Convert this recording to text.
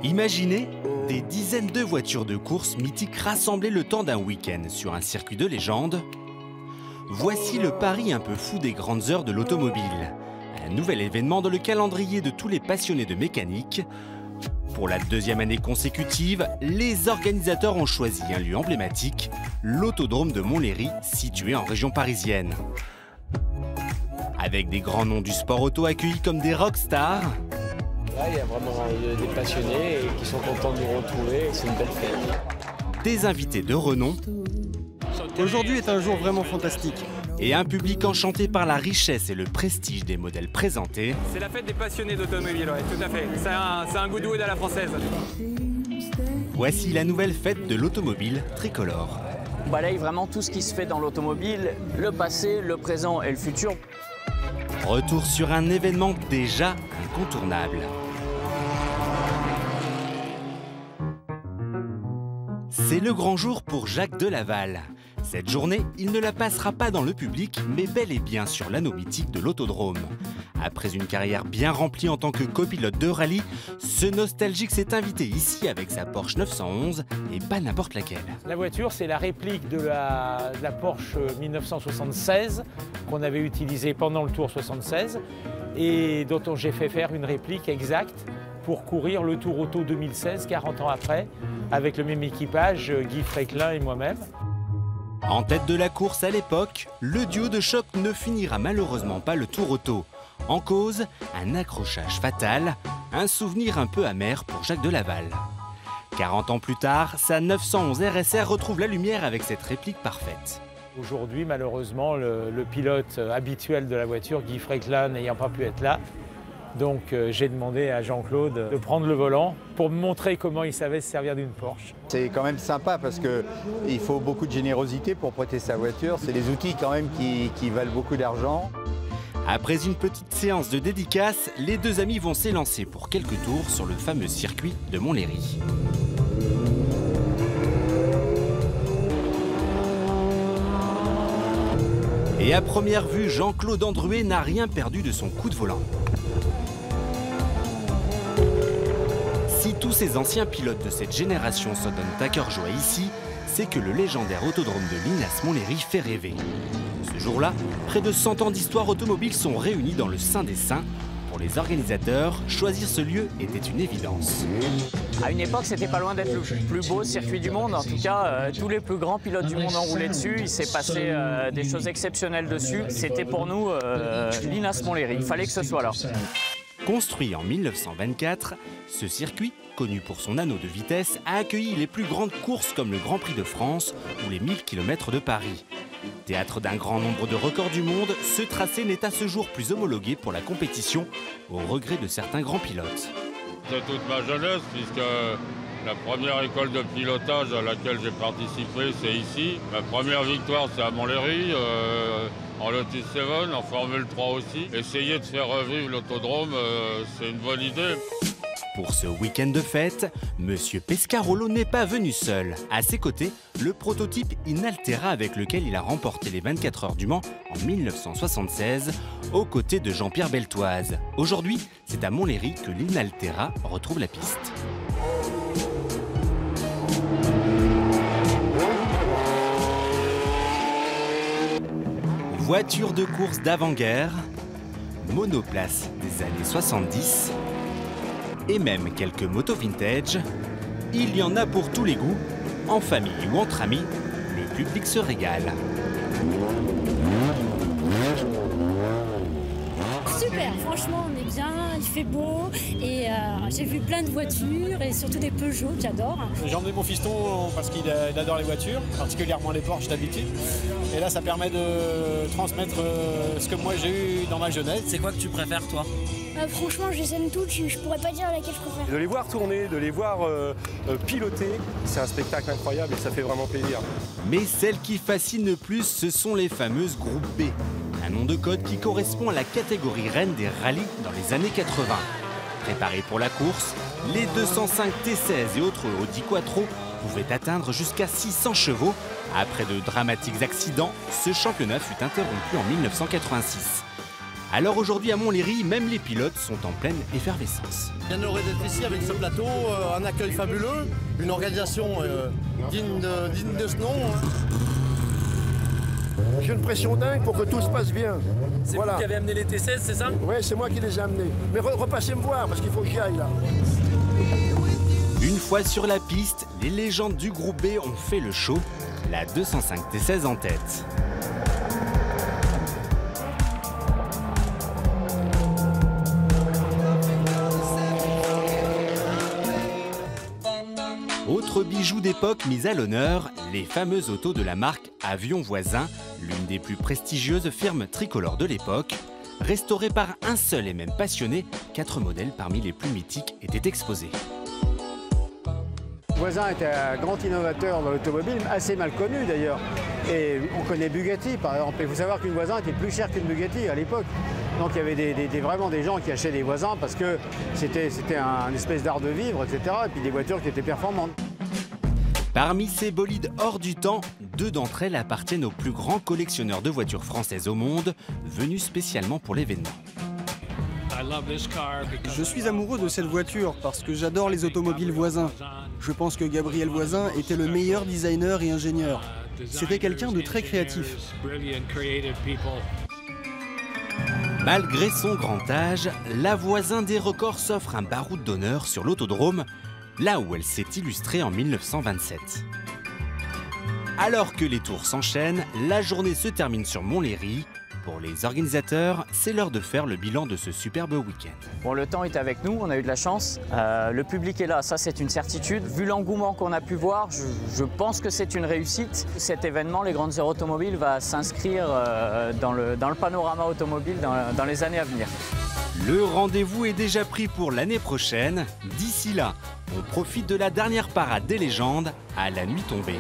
Imaginez des dizaines de voitures de course mythiques rassemblées le temps d'un week-end sur un circuit de légende. Voici le pari un peu fou des grandes heures de l'automobile. Un nouvel événement dans le calendrier de tous les passionnés de mécanique. Pour la deuxième année consécutive, les organisateurs ont choisi un lieu emblématique, l'autodrome de Montlhéry, situé en région parisienne. Avec des grands noms du sport auto accueillis comme des rockstars. Là, il y a vraiment des passionnés qui sont contents de nous retrouver, c'est une belle fête. Des invités de renom. Aujourd'hui est un jour vraiment fantastique. Et un public enchanté par la richesse et le prestige des modèles présentés. C'est la fête des passionnés d'automobile, ouais, tout à fait. C'est un Goodwood à la française. Voici la nouvelle fête de l'automobile tricolore. On balaye vraiment tout ce qui se fait dans l'automobile, le passé, le présent et le futur. Retour sur un événement déjà incontournable. C'est le grand jour pour Jacques Delaval. Cette journée, il ne la passera pas dans le public, mais bel et bien sur l'anneau mythique de l'autodrome. Après une carrière bien remplie en tant que copilote de rallye, ce nostalgique s'est invité ici avec sa Porsche 911 et pas n'importe laquelle. La voiture, c'est la réplique de la Porsche 1976 qu'on avait utilisée pendant le Tour 76 et dont j'ai fait faire une réplique exacte pour courir le Tour Auto 2016, 40 ans après, avec le même équipage, Guy Fréquelin et moi-même. En tête de la course à l'époque, le duo de choc ne finira malheureusement pas le Tour Auto. En cause, un accrochage fatal, un souvenir un peu amer pour Jacques Delaval. 40 ans plus tard, sa 911 RSR retrouve la lumière avec cette réplique parfaite. Aujourd'hui, malheureusement, le pilote habituel de la voiture, Guy Fréquelin, n'ayant pas pu être là, donc j'ai demandé à Jean-Claude de prendre le volant pour me montrer comment il savait se servir d'une Porsche. C'est quand même sympa parce qu'il faut beaucoup de générosité pour prêter sa voiture. C'est des outils quand même qui valent beaucoup d'argent. Après une petite séance de dédicace, les deux amis vont s'élancer pour quelques tours sur le fameux circuit de Montlhéry. Et à première vue, Jean-Claude Andruet n'a rien perdu de son coup de volant. Si tous ces anciens pilotes de cette génération se donnent à cœur joie ici, c'est que le légendaire autodrome de Linas Montlhéry fait rêver. Ce jour-là, près de 100 ans d'histoire automobile sont réunis dans le Saint des Saints. Pour les organisateurs, choisir ce lieu était une évidence. À une époque, c'était pas loin d'être le plus beau circuit du monde. En tout cas, tous les plus grands pilotes du monde ont roulé dessus. Il s'est passé des choses exceptionnelles dessus. C'était pour nous Linas Montlhéry. Il fallait que ce soit là. Construit en 1924, ce circuit, connu pour son anneau de vitesse, a accueilli les plus grandes courses comme le Grand Prix de France ou les 1000 km de Paris. Théâtre d'un grand nombre de records du monde, ce tracé n'est à ce jour plus homologué pour la compétition, au regret de certains grands pilotes. C'est toute ma jeunesse, puisque la première école de pilotage à laquelle j'ai participé, c'est ici. Ma première victoire, c'est à Montlhéry, en Lotus 7, en Formule 3 aussi. Essayer de faire revivre l'autodrome, c'est une bonne idée. Pour ce week-end de fête, Monsieur Pescarolo n'est pas venu seul. À ses côtés, le prototype Inaltera avec lequel il a remporté les 24 heures du Mans en 1976, aux côtés de Jean-Pierre Beltoise. Aujourd'hui, c'est à Montlhéry que l'Inaltera retrouve la piste. Voiture de course d'avant-guerre, monoplace des années 70, et même quelques motos vintage, il y en a pour tous les goûts. En famille ou entre amis, le public se régale. Super, franchement on est bien, il fait beau et j'ai vu plein de voitures et surtout des Peugeot que j'adore. J'ai emmené mon fiston parce qu'il adore les voitures, particulièrement les Porsche d'habitude. Et là ça permet de transmettre ce que moi j'ai eu dans ma jeunesse. C'est quoi que tu préfères toi? Franchement je les aime toutes, je pourrais pas dire laquelle je préfère. De les voir tourner, de les voir piloter, c'est un spectacle incroyable et ça fait vraiment plaisir. Mais celles qui fascinent le plus, ce sont les fameuses Groupe B. Un nom de code qui correspond à la catégorie reine des rallyes dans les années 80. Préparés pour la course, les 205 T16 et autres Audi Quattro pouvaient atteindre jusqu'à 600 chevaux. Après de dramatiques accidents, ce championnat fut interrompu en 1986. Alors aujourd'hui à Montlhéry, même les pilotes sont en pleine effervescence. Bien heureux d'être ici avec ce plateau, un accueil fabuleux, une organisation digne de ce nom. J'ai une pression dingue pour que tout se passe bien. C'est vous qui avez amené les T16, c'est ça? Oui, c'est moi qui les ai amenés. Mais repassez me voir parce qu'il faut que j'y aille là. Une fois sur la piste, les légendes du groupe B ont fait le show, la 205 T16 en tête. Autre bijou d'époque mis à l'honneur, les fameuses autos de la marque Avion Voisin, l'une des plus prestigieuses firmes tricolores de l'époque. Restaurées par un seul et même passionné, 4 modèles parmi les plus mythiques étaient exposés. Voisin était un grand innovateur dans l'automobile, assez mal connu d'ailleurs. Et on connaît Bugatti par exemple. Il faut savoir qu'une Voisin était plus chère qu'une Bugatti à l'époque. Donc il y avait vraiment des gens qui achetaient des Voisins parce que c'était un espèce d'art de vivre, etc. Et puis des voitures qui étaient performantes. Parmi ces bolides hors du temps, 2 d'entre elles appartiennent aux plus grands collectionneurs de voitures françaises au monde, venus spécialement pour l'événement. Je suis amoureux de cette voiture parce que j'adore les automobiles Voisin. Je pense que Gabriel Voisin était le meilleur designer et ingénieur. C'était quelqu'un de très créatif. Malgré son grand âge, la Voisin des records s'offre un baroud d'honneur sur l'autodrome, là où elle s'est illustrée en 1927. Alors que les tours s'enchaînent, la journée se termine sur Montlhéry. Pour les organisateurs, c'est l'heure de faire le bilan de ce superbe week-end. Bon, le temps est avec nous, on a eu de la chance. Le public est là, ça c'est une certitude. Vu l'engouement qu'on a pu voir, je pense que c'est une réussite. Cet événement, les Grandes Heures automobiles, va s'inscrire dans le panorama automobile dans les années à venir. Le rendez-vous est déjà pris pour l'année prochaine. D'ici là, on profite de la dernière parade des légendes à la nuit tombée.